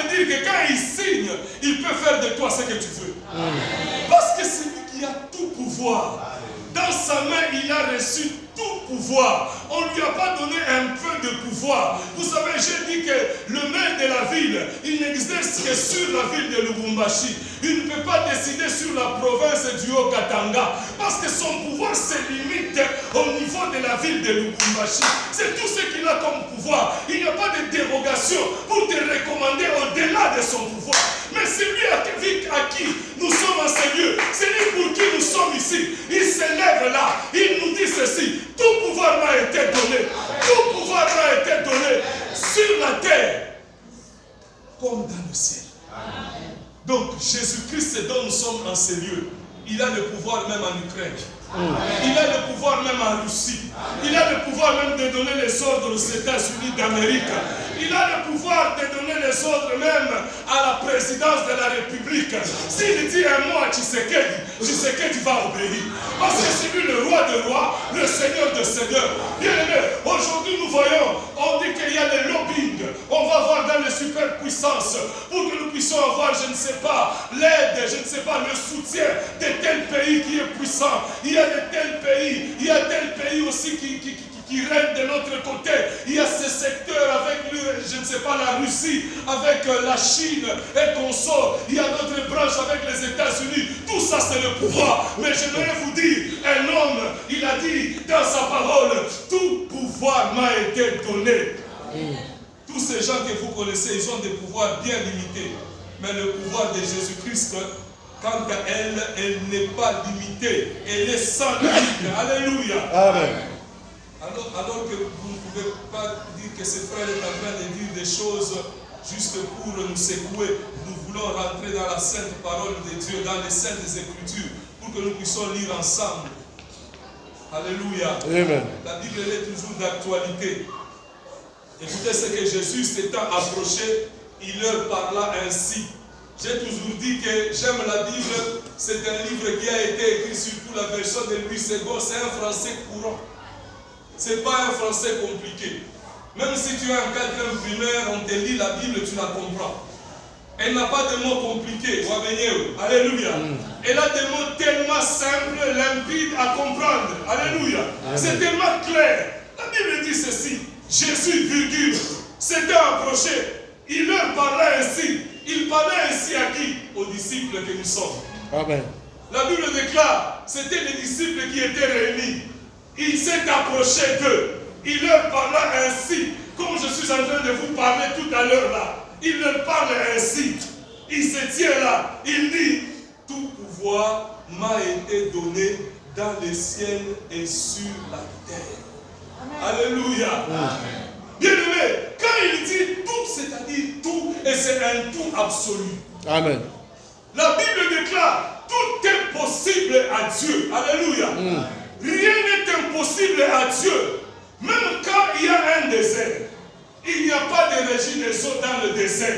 veut dire que quand il signe, il peut faire de toi ce que tu veux. Parce que c'est lui qui a tout pouvoir. Dans sa main, il a reçu tout pouvoir. On ne lui a pas donné un peu de pouvoir. Vous savez, j'ai dit que le maire de la ville, il n'exerce que sur la ville de Lubumbashi. Il ne peut pas décider sur la province du Haut-Katanga. Parce que son pouvoir se limite au niveau de la ville de Lubumbashi. C'est tout ce qu'il a comme pouvoir. Il n'y a pas de dérogation pour te recommander au-delà de son pouvoir. Mais c'est lui à qui nous sommes en ce lieu. C'est lui pour qui nous sommes ici. Il s'élève là. Il nous dit ceci. Tout pouvoir m'a été donné. Tout pouvoir m'a été donné sur la terre comme dans le ciel. Donc Jésus-Christ dont nous sommes en ce lieu, il a le pouvoir même en Ukraine. Il a le pouvoir même en Russie. Il a le pouvoir même de donner les ordres aux États-Unis d'Amérique. Il a le pouvoir de donner les ordres même à la présidence de la République. S'il dit un mot à Tshisekedi va obéir. Parce que c'est lui le roi des rois, le seigneur des seigneurs. Bien aimé, aujourd'hui nous voyons, on dit qu'il y a des lobbying. On va voir dans les superpuissances pour que nous puissions avoir, je ne sais pas, l'aide, je ne sais pas, le soutien de tel pays qui est puissant. Il y a de tels pays, il y a tel pays aussi qui règne de notre côté. Il y a ce secteur avec, je ne sais pas, la Russie, avec la Chine et consorts. Il y a d'autres branches avec les États-Unis. Tout ça, c'est le pouvoir. Mais j'aimerais vous dire, un homme, il a dit dans sa parole, tout pouvoir m'a été donné. Tous ces gens que vous connaissez, ils ont des pouvoirs bien limités. Mais le pouvoir de Jésus-Christ, quant à elle, elle n'est pas limitée. Elle est sans limite. Alléluia. Amen. Alors que vous ne pouvez pas dire que ce frère est en train de dire des choses juste pour nous secouer. Nous voulons rentrer dans la sainte parole de Dieu, dans les saintes écritures, pour que nous puissions lire ensemble. Alléluia. Amen. La Bible est toujours d'actualité. Écoutez ce que Jésus s'étant approché, il leur parla ainsi. J'ai toujours dit que j'aime la Bible. C'est un livre qui a été écrit surtout la version de Louis II. C'est un français courant. Ce n'est pas un français compliqué. Même si tu es en 4e primaire, on te lit la Bible, tu la comprends. Elle n'a pas de mots compliqués. Alléluia. Elle a des mots tellement simples, limpides à comprendre. Alléluia. C'est tellement clair. La Bible dit ceci. Jésus, virgule, s'était approché. Il leur parlait ainsi. Il parlait ainsi à qui? Aux disciples que nous sommes. Amen. La Bible déclare, c'était les disciples qui étaient réunis. Il s'est approché d'eux. Il leur parla ainsi, comme je suis en train de vous parler tout à l'heure là. Il leur parle ainsi. Il se tient là. Il dit, tout pouvoir m'a été donné dans les ciels et sur la terre. Amen. Alléluia. Amen. Bien-aimé, quand il dit tout, c'est-à-dire tout, et c'est un tout absolu. Amen. La Bible déclare, tout est possible à Dieu. Alléluia. Rien n'est impossible à Dieu. Même quand il y a un désert, il n'y a pas de régie des eaux dans le désert.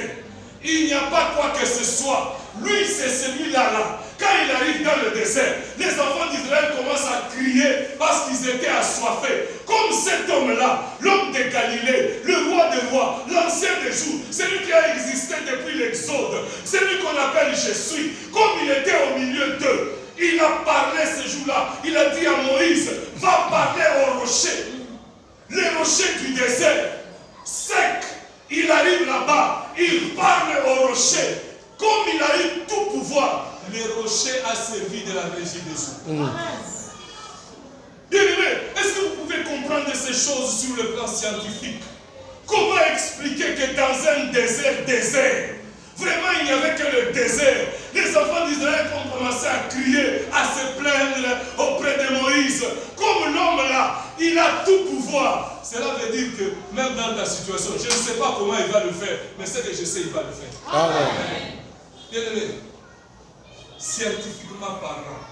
Il n'y a pas quoi que ce soit. Lui, c'est celui-là. Quand il arrive dans le désert, les enfants d'Israël commencent à crier parce qu'ils étaient assoiffés. Comme cet homme-là, l'homme de Galilée, le roi des rois, l'ancien des jours, celui qui a existé depuis l'Exode, celui qu'on appelle Jésus, comme il était au milieu d'eux, il a parlé ce jour-là. Il a dit à Moïse, va parler au rocher. Les rochers du désert, sec. Il arrive là-bas, il parle au rocher. Comme il a eu tout pouvoir, le rocher a servi de la régie des eaux. Bien-aimé, est-ce que vous pouvez comprendre ces choses sur le plan scientifique? Comment expliquer que dans un désert, vraiment il n'y avait que le désert, les enfants d'Israël ont commencé à crier, à se plaindre auprès de Moïse. Comme l'homme là, il a tout pouvoir. Cela veut dire que même dans ta situation, je ne sais pas comment il va le faire, mais ce que je sais, il va le faire. Amen. Bien-aimé, scientifiquement parlant,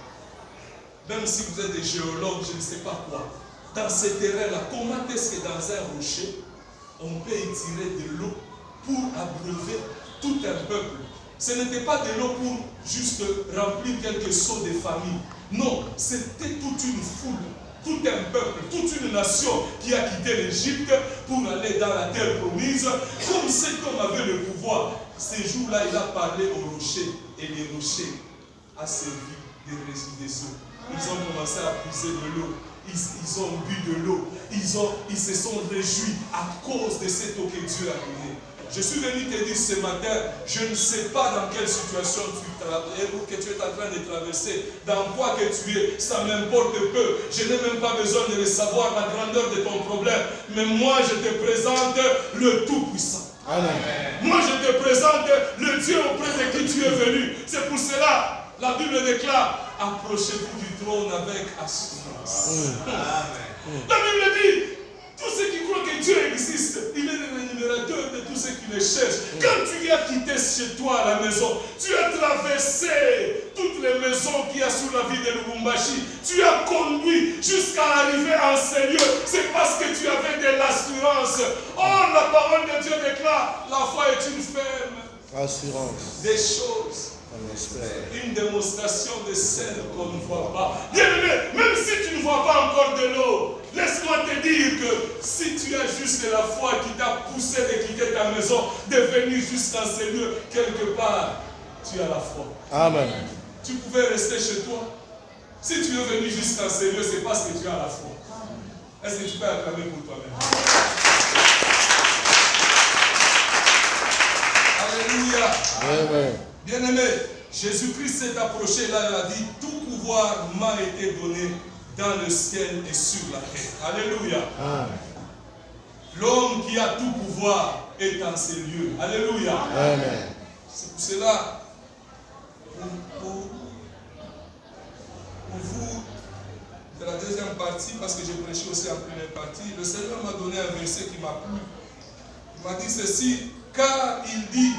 même si vous êtes des géologues, je ne sais pas quoi, dans ces terrains-là, comment est-ce que dans un rocher, on peut étirer de l'eau pour abreuver tout un peuple? Ce n'était pas de l'eau pour juste remplir quelques seaux de famille. Non, c'était toute une foule tout un peuple, toute une nation qui a quitté l'Égypte pour aller dans la terre promise. Comme cet homme avait le pouvoir, ces jours-là, il a parlé aux rochers et les rochers a servi des eaux. Ils ont commencé à puiser de l'eau. Ils ont bu de l'eau. Ils se sont réjouis à cause de cette eau que Dieu a donnée. Je suis venu te dire ce matin, je ne sais pas dans quelle situation que tu es en train de traverser, dans quoi que tu es, ça m'importe peu. Je n'ai même pas besoin de savoir la grandeur de ton problème. Mais moi, je te présente le Tout-Puissant. Amen. Moi, je te présente le Dieu auprès de qui tu es venu. C'est pour cela, la Bible déclare, approchez-vous du trône avec assurance. Amen. La Bible dit, tous ceux qui croient que Dieu existe, il est le rémunérateur de tous ceux qui le cherchent. Quand tu as quitté chez toi à la maison, tu as traversé toutes les maisons qu'il y a sur la ville de Lubumbashi, tu as conduit jusqu'à arriver en ce lieu, c'est parce que tu avais de l'assurance. Or, la parole de Dieu déclare, la foi est une ferme assurance des choses. Une démonstration de celle qu'on ne voit pas. Bien-aimé, même si tu ne vois pas encore de l'eau, laisse-moi te dire que si tu as juste la foi qui t'a poussé de quitter ta maison, de venir jusqu'à ce lieu, quelque part, tu as la foi. Amen. Tu pouvais rester chez toi. Si tu es venu jusqu'à ce lieu, c'est parce que tu as la foi. Est-ce que tu peux acclamer pour toi-même? Alléluia. Amen. Bien-aimé, Jésus-Christ s'est approché là, il a dit, tout pouvoir m'a été donné dans le ciel et sur la terre. Alléluia. Amen. L'homme qui a tout pouvoir est en ces lieux. Alléluia. Amen. C'est pour cela, pour vous, de la deuxième partie, parce que j'ai prêché aussi en première partie, le Seigneur m'a donné un verset qui m'a plu. Il m'a dit ceci, car il dit,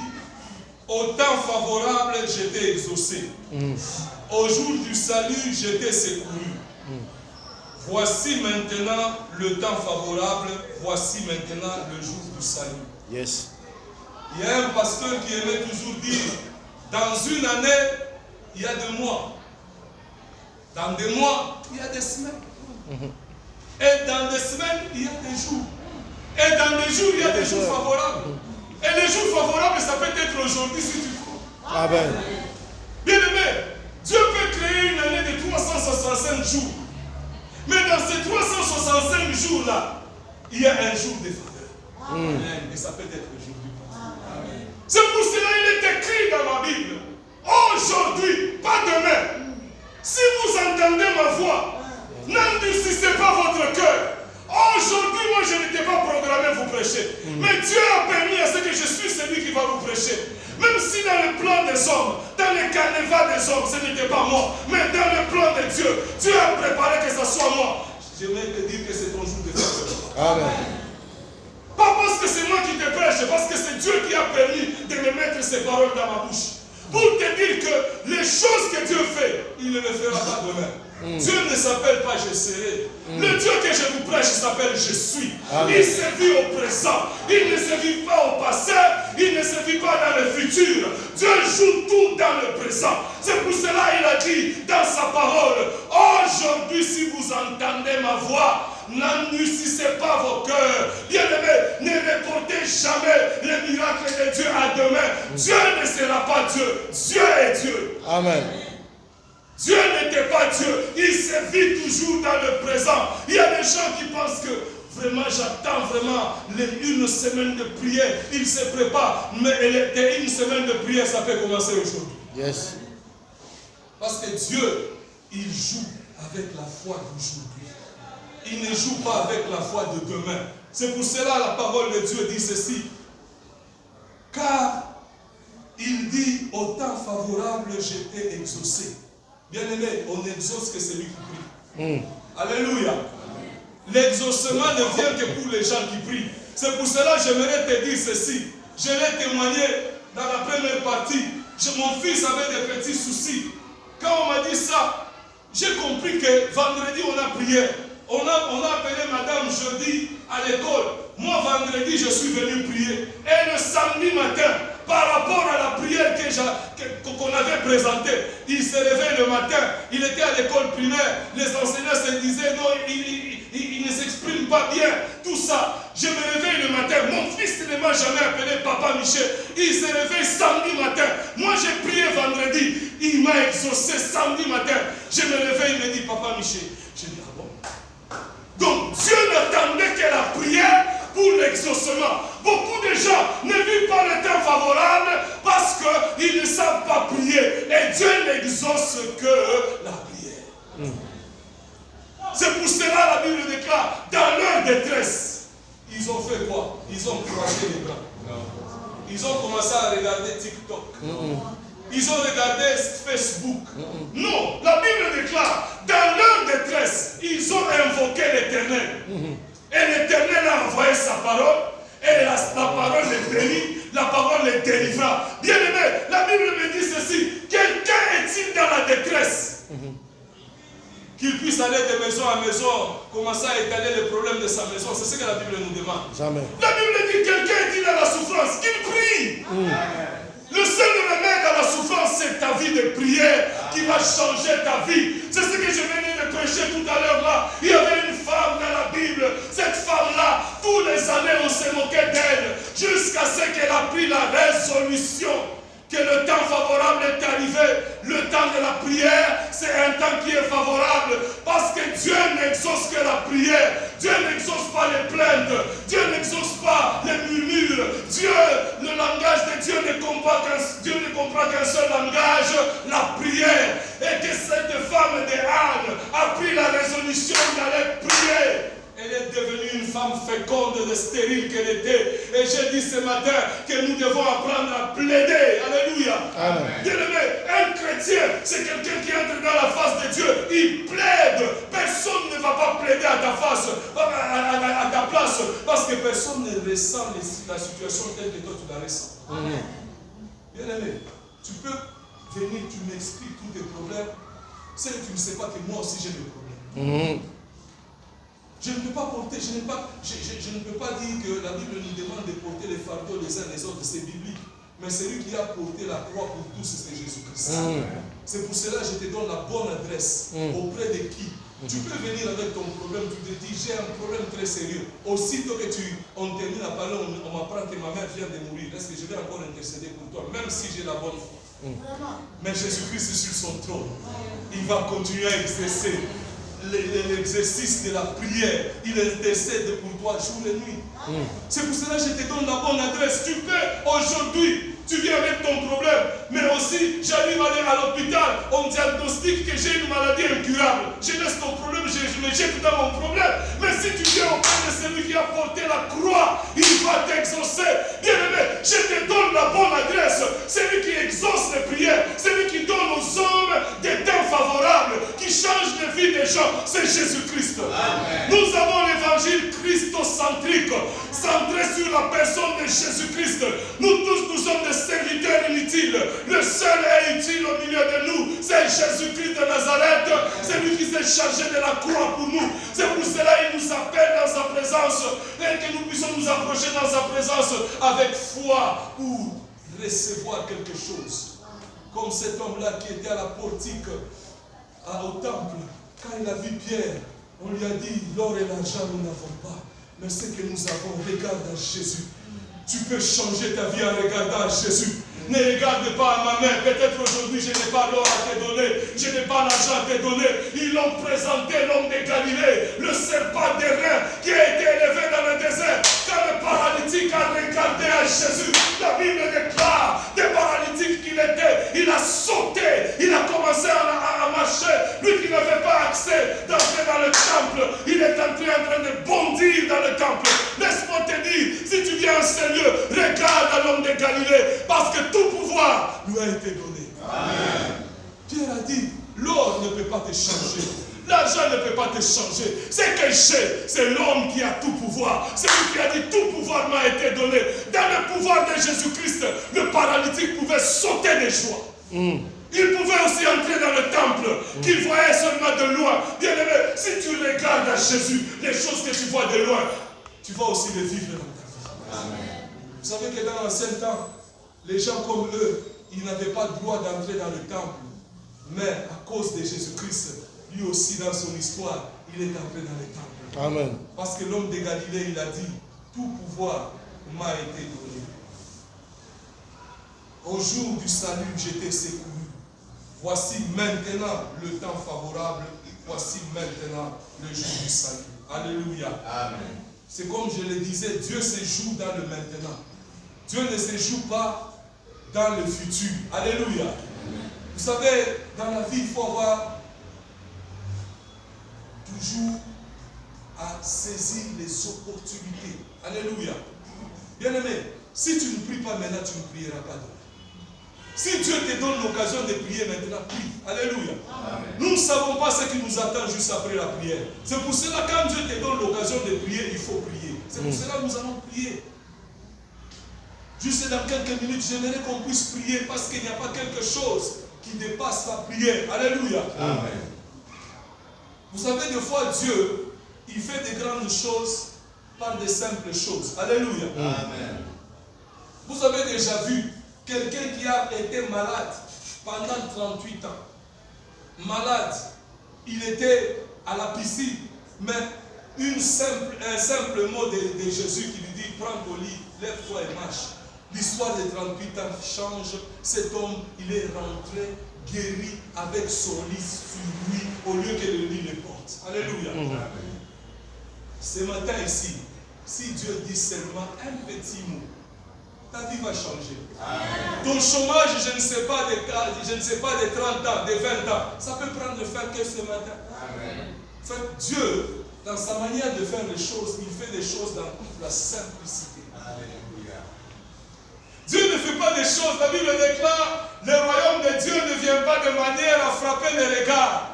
au temps favorable, j'étais exaucé. Au jour du salut, j'étais secouru. Voici maintenant le temps favorable. Voici maintenant le jour du salut. Yes. Il y a un pasteur qui aimait toujours dire, dans une année, il y a 2 mois. Dans 2 mois, il y a des semaines. Et dans des semaines, il y a des jours. Et dans des jours, il y a des jours favorables. Et les jours favorables, ça peut être aujourd'hui si tu crois. Amen. Bien aimé, Dieu peut créer une année de 365 jours. Mais dans ces 365 jours-là, il y a un jour de faveur. Et ça peut être aujourd'hui. C'est pour cela qu'il est écrit dans ma Bible. Aujourd'hui, pas demain. Si vous entendez ma voix, n'endurcissez pas votre cœur. Aujourd'hui, moi, je n'étais pas programmé à vous prêcher. Mais Dieu a permis à ce que je suis celui qui va vous prêcher. Même si dans le plan des hommes, dans le carnaval des hommes, ce n'était pas moi. Mais dans le plan de Dieu, Dieu a préparé que ce soit moi. J'aimerais te dire que c'est ton jour de faveur. Amen. Pas parce que c'est moi qui te prêche, parce que c'est Dieu qui a permis de me mettre ces paroles dans ma bouche. Pour te dire que les choses que Dieu fait, il ne les fera pas demain. Dieu ne s'appelle pas je serai. Le Dieu que je vous prêche s'appelle je suis. Amen. Il se vit au présent. Il ne se vit pas au passé. Il ne se vit pas dans le futur. Dieu joue tout dans le présent. C'est pour cela qu'il a dit dans sa parole, aujourd'hui si vous entendez ma voix, n'endurcissez pas vos cœurs. Bien-aimés, ne reportez jamais les miracles de Dieu à demain. Dieu ne sera pas Dieu. Dieu est Dieu. Amen. Dieu n'était pas Dieu. Il se vit toujours dans le présent. Il y a des gens qui pensent que vraiment, j'attends vraiment une semaine de prière. Il se prépare. Mais une semaine de prière, ça peut commencer aujourd'hui. Yes. Parce que Dieu, il joue avec la foi d'aujourd'hui. Il ne joue pas avec la foi de demain. C'est pour cela la parole de Dieu dit ceci. Car il dit, au temps favorable, j'étais exaucé. Bien-aimé, on exauce que celui qui prie. Alléluia. L'exaucement ne vient que pour les gens qui prient. C'est pour cela que j'aimerais te dire ceci. Je l'ai témoigné dans la première partie. Mon fils avait des petits soucis. Quand on m'a dit ça, j'ai compris que vendredi on a prié. On a appelé madame jeudi à l'école. Moi, vendredi, je suis venu prier. Et le samedi matin, par rapport à la prière qu'on avait présentait. Il se réveille le matin, il était à l'école primaire, les enseignants se disaient non, il ne s'exprime pas bien, tout ça. Je me réveille le matin, mon fils ne m'a jamais appelé Papa Michel, il se réveille samedi matin. Moi j'ai prié vendredi, il m'a exaucé samedi matin. Je me réveille, il me dit Papa Michel. Je dis ah bon? Donc Dieu n'attendait que la prière pour l'exaucement. Beaucoup de gens ne vivent pas le temps favorable parce qu'ils ne savent pas prier. Et Dieu n'exauce que la prière. C'est pour cela la Bible déclare, dans leur détresse, ils ont fait quoi? Ils ont croisé les bras. Ils ont commencé à regarder TikTok. Ils ont regardé Facebook. Non, la Bible déclare, dans leur détresse, ils ont invoqué l'Éternel. Et l'Éternel a envoyé sa parole. Et la parole les bénit, la parole les délivra. Bien aimé, la Bible me dit ceci. Quelqu'un est-il dans la détresse? Qu'il puisse aller de maison à maison, commencer à étaler les problèmes de sa maison. C'est ce que la Bible nous demande. Jamais. La Bible dit quelqu'un est-il dans la souffrance? Qu'il prie. Le seul remède à la souffrance, c'est ta vie de prière qui va changer ta vie. C'est ce que je venais de prêcher tout à l'heure là. Il y avait une femme dans la Bible. Cette femme-là, tous les années, on se moquait d'elle. Jusqu'à ce qu'elle a pris la résolution que le temps favorable est arrivé. Le temps de la prière, c'est un temps qui est favorable. Parce que Dieu n'exauce que la prière. Dieu n'exauce pas les plaintes. Dieu n'exauce pas les murmures. Dieu, le langage de Dieu ne comprend qu'un seul langage, la prière. Et que cette femme de Anne a pris la résolution d'aller prier. Elle est devenue une femme féconde de stérile qu'elle était. Et j'ai dit ce matin que nous devons apprendre à plaider. Alléluia. Bien-aimé, un chrétien, c'est quelqu'un qui entre dans la face de Dieu. Il plaide. Personne ne va pas plaider à ta face, à ta place. Parce que personne ne ressent la situation telle que toi tu la ressens. Bien-aimé, tu peux venir, tu m'expliques tous tes problèmes. C'est que tu ne sais pas que moi aussi j'ai des problèmes. Je ne peux pas porter, je ne peux pas dire que la Bible nous demande de porter les fardeaux les uns les autres, c'est biblique. Mais celui qui a porté la croix pour tous, c'est Jésus-Christ. C'est pour cela que je te donne la bonne adresse. Auprès de qui? Tu peux venir avec ton problème, tu te dis, j'ai un problème très sérieux. Aussitôt que on termine à parler, on m'apprend que ma mère vient de mourir. Est-ce que je vais encore intercéder pour toi, même si j'ai la bonne foi? Mais Jésus-Christ est sur son trône. Il va continuer à exercer l'exercice de la prière. Il intercède pour toi jour et nuit. C'est pour cela que je te donne la bonne adresse. Tu peux aujourd'hui, tu viens avec ton problème, mais aussi j'arrive à aller à l'hôpital, on diagnostique que j'ai une maladie incurable. Je laisse ton problème, je me jette dans mon problème. Mais si tu viens auprès de celui qui a porté la croix, il va t'exaucer. Bien aimé, je te donne la bonne adresse. Celui qui exauce les prières, celui qui donne aux hommes des temps favorables, qui change les vies des gens, c'est Jésus-Christ. Nous avons l'évangile christocentrique, centré sur la personne de Jésus-Christ. Nous tous, nous sommes des serviteurs inutiles. Le seul est utile au milieu de nous, c'est Jésus-Christ de Nazareth. C'est lui qui s'est chargé de la croix pour nous. C'est pour cela qu'il nous appelle dans sa présence et que nous puissions nous approcher dans sa présence avec foi pour recevoir quelque chose. Comme cet homme-là qui était à la portique au temple, quand il a vu Pierre, on lui a dit, l'or et l'argent nous n'avons pas, mais ce que nous avons, regarde à Jésus. Tu peux changer ta vie en regardant à Jésus. Ne regarde pas à ma main. Peut-être aujourd'hui je n'ai pas l'or à te donner. Je n'ai pas l'argent à te donner. Ils l'ont présenté, l'homme de Galilée. Le serpent d'airain qui a été élevé dans le désert. Quand le paralytique a regardé à Jésus, la Bible déclare, des paralytiques qu'il était, il a sauté. Il a commencé à marcher. Lui qui n'avait pas accès d'entrer dans le temple, il est entré en train de bondir dans le temple. Laisse-moi te dire, si tu viens en sérieux, regarde à l'homme de Galilée. Parce que tout pouvoir lui a été donné. Amen. Pierre a dit, l'or ne peut pas te changer. L'argent ne peut pas te changer. C'est que c'est l'homme qui a tout pouvoir. C'est lui qui a dit, tout pouvoir m'a été donné. Dans le pouvoir de Jésus-Christ, le paralytique pouvait sauter de joie. Il pouvait aussi entrer dans le temple, qu'il voyait seulement de loin. Bien aimé, si tu regardes à Jésus, les choses que tu vois de loin, tu vas aussi les vivre dans ta vie. Amen. Vous savez que dans l'ancien temps, les gens comme eux, il n'avait pas le droit d'entrer dans le temple. Mais à cause de Jésus-Christ, lui aussi dans son histoire, il est entré dans le temple. Amen. Parce que l'homme de Galilée, il a dit, tout pouvoir m'a été donné. Au jour du salut, j'étais secouru. Voici maintenant le temps favorable. Voici maintenant le jour du salut. Alléluia. Amen. C'est comme je le disais, Dieu se joue dans le maintenant. Dieu ne se joue pas dans le futur. Alléluia. Amen. Vous savez, dans la vie, il faut avoir toujours à saisir les opportunités. Alléluia. Bien-aimé, si tu ne pries pas maintenant, tu ne prieras pas demain. Si Dieu te donne l'occasion de prier maintenant, prie. Alléluia. Amen. Nous ne savons pas ce qui nous attend juste après la prière. C'est pour cela, quand Dieu te donne l'occasion de prier, il faut prier. C'est pour cela que nous allons prier. Juste dans quelques minutes, j'aimerais qu'on puisse prier parce qu'il n'y a pas quelque chose qui dépasse la prière. Alléluia. Amen. Vous savez, des fois, Dieu, il fait des grandes choses par des simples choses. Alléluia. Amen. Vous avez déjà vu quelqu'un qui a été malade pendant 38 ans. Malade. Il était à la piscine. Mais un simple mot de Jésus qui lui dit, prends ton lit, lève-toi et marche. L'histoire de 38 ans change. Cet homme, il est rentré guéri avec son lit sur lui au lieu que le lit le porte. Alléluia. Ce matin ici, si Dieu dit seulement un petit mot, ta vie va changer. Amen. Ton chômage, je ne sais pas de 30 ans, de 20 ans, ça peut prendre fin que ce matin. Amen. En fait, Dieu, dans sa manière de faire les choses, il fait des choses dans toute la simplicité. Alléluia. Dieu ne fait pas des choses, la Bible déclare, le royaume de Dieu ne vient pas de manière à frapper les regards.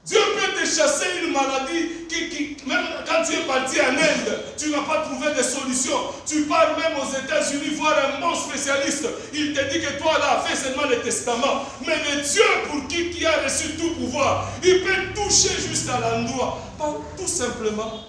Dieu peut te chasser une maladie qui même quand tu es parti en Inde, tu n'as pas trouvé de solution. Tu pars même aux États-Unis voir un bon spécialiste. Il te dit que toi là, fais seulement le testament. Mais le Dieu pour qui a reçu tout pouvoir, il peut toucher juste à l'endroit. Tout simplement,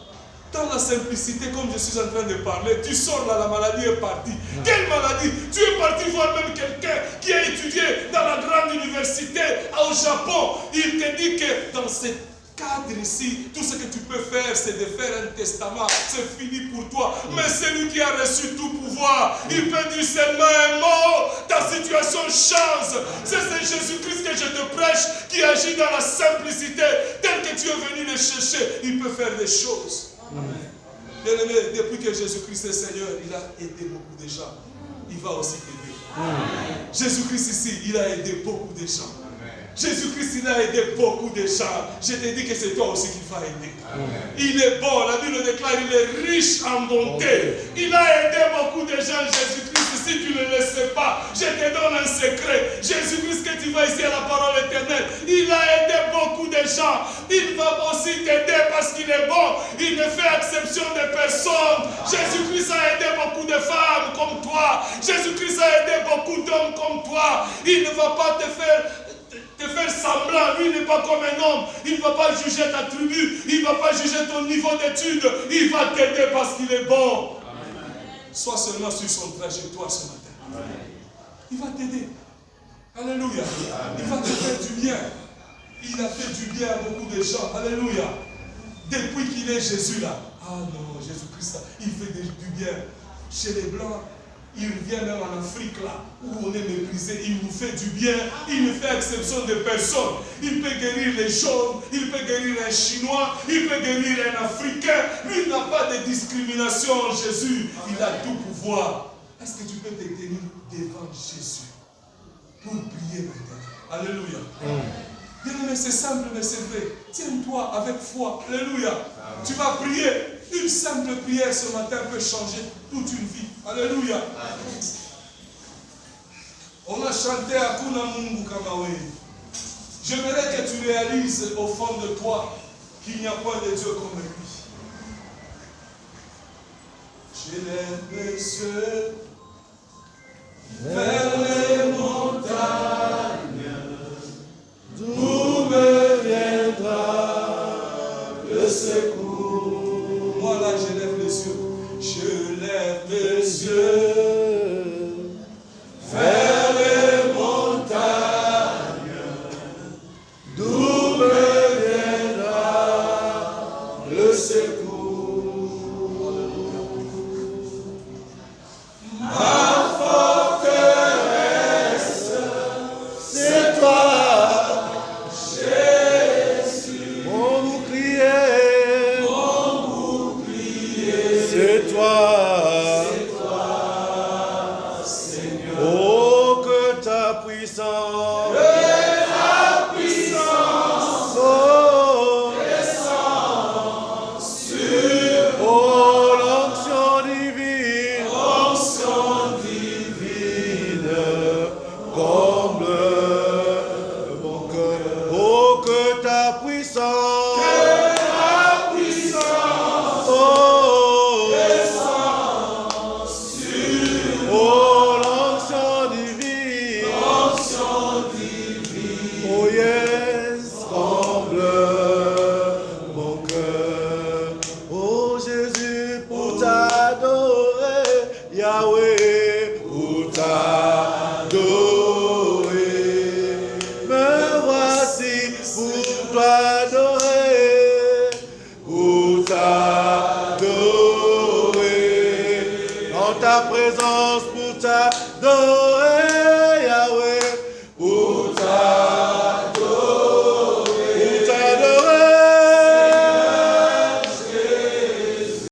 dans la simplicité, comme je suis en train de parler, tu sors là, la maladie est partie. Quelle maladie? Tu es parti voir même quelqu'un qui a étudié dans la grande université au Japon. Il te dit que dans ce cadre ici, tout ce que tu peux faire, c'est de faire un testament. C'est fini pour toi. Mais celui qui a reçu tout pouvoir, il peut dire seulement un mot, ta situation change. C'est Jésus-Christ que je te prêche, qui agit dans la simplicité. Tel que tu es venu le chercher, il peut faire des choses. Bien-aimé, depuis que Jésus-Christ est Seigneur, il a aidé beaucoup de gens. Il va aussi t'aider. Jésus-Christ ici, il a aidé beaucoup de gens. Jésus-Christ, il a aidé beaucoup de gens. Je te dis que c'est toi aussi qu'il va aider. Amen. Il est bon. La Bible déclare, il est riche en bonté. Il a aidé beaucoup de gens, Jésus-Christ. Si tu ne le sais pas, je te donne un secret. Jésus-Christ, que tu vas ici à la parole éternelle, il a aidé beaucoup de gens. Il va aussi t'aider parce qu'il est bon. Il ne fait exception de personne. Jésus-Christ a aidé beaucoup de femmes comme toi. Jésus-Christ a aidé beaucoup d'hommes comme toi. Il ne va pas te faire semblant. Lui n'est pas comme un homme. Il ne va pas juger ta tribu. Il ne va pas juger ton niveau d'études. Il va t'aider parce qu'il est bon. Amen. Sois seulement sur son trajectoire ce matin. Amen. Il va t'aider. Alléluia. Amen. Il va te faire du bien. Il a fait du bien à beaucoup de gens. Alléluia. Depuis qu'il est Jésus là. Ah non, Jésus-Christ, il fait du bien. Chez les Blancs, il vient même en Afrique là, où on est méprisé, il nous fait du bien, il ne fait exception de personne. Il peut guérir les jaunes, il peut guérir un Chinois, il peut guérir un Africain. Lui, il n'a pas de discrimination en Jésus, il a tout pouvoir. Est-ce que tu peux te tenir devant Jésus pour prier maintenant? Alléluia. Bien-aimé, c'est simple, mais c'est vrai. Tiens-toi avec foi. Alléluia. Amen. Tu vas prier. Une simple prière ce matin peut changer toute une vie. Alléluia. Amen. On a chanté Hakuna Mungu kama wewe. J'aimerais que tu réalises au fond de toi qu'il n'y a pas de Dieu comme lui. J'élève mes yeux vers les montagnes. D'où me viendra le secours? Moi là, je lève les yeux. Je lève les yeux vers les dans ta présence pour t'adorer, Yahweh, pour t'adorer.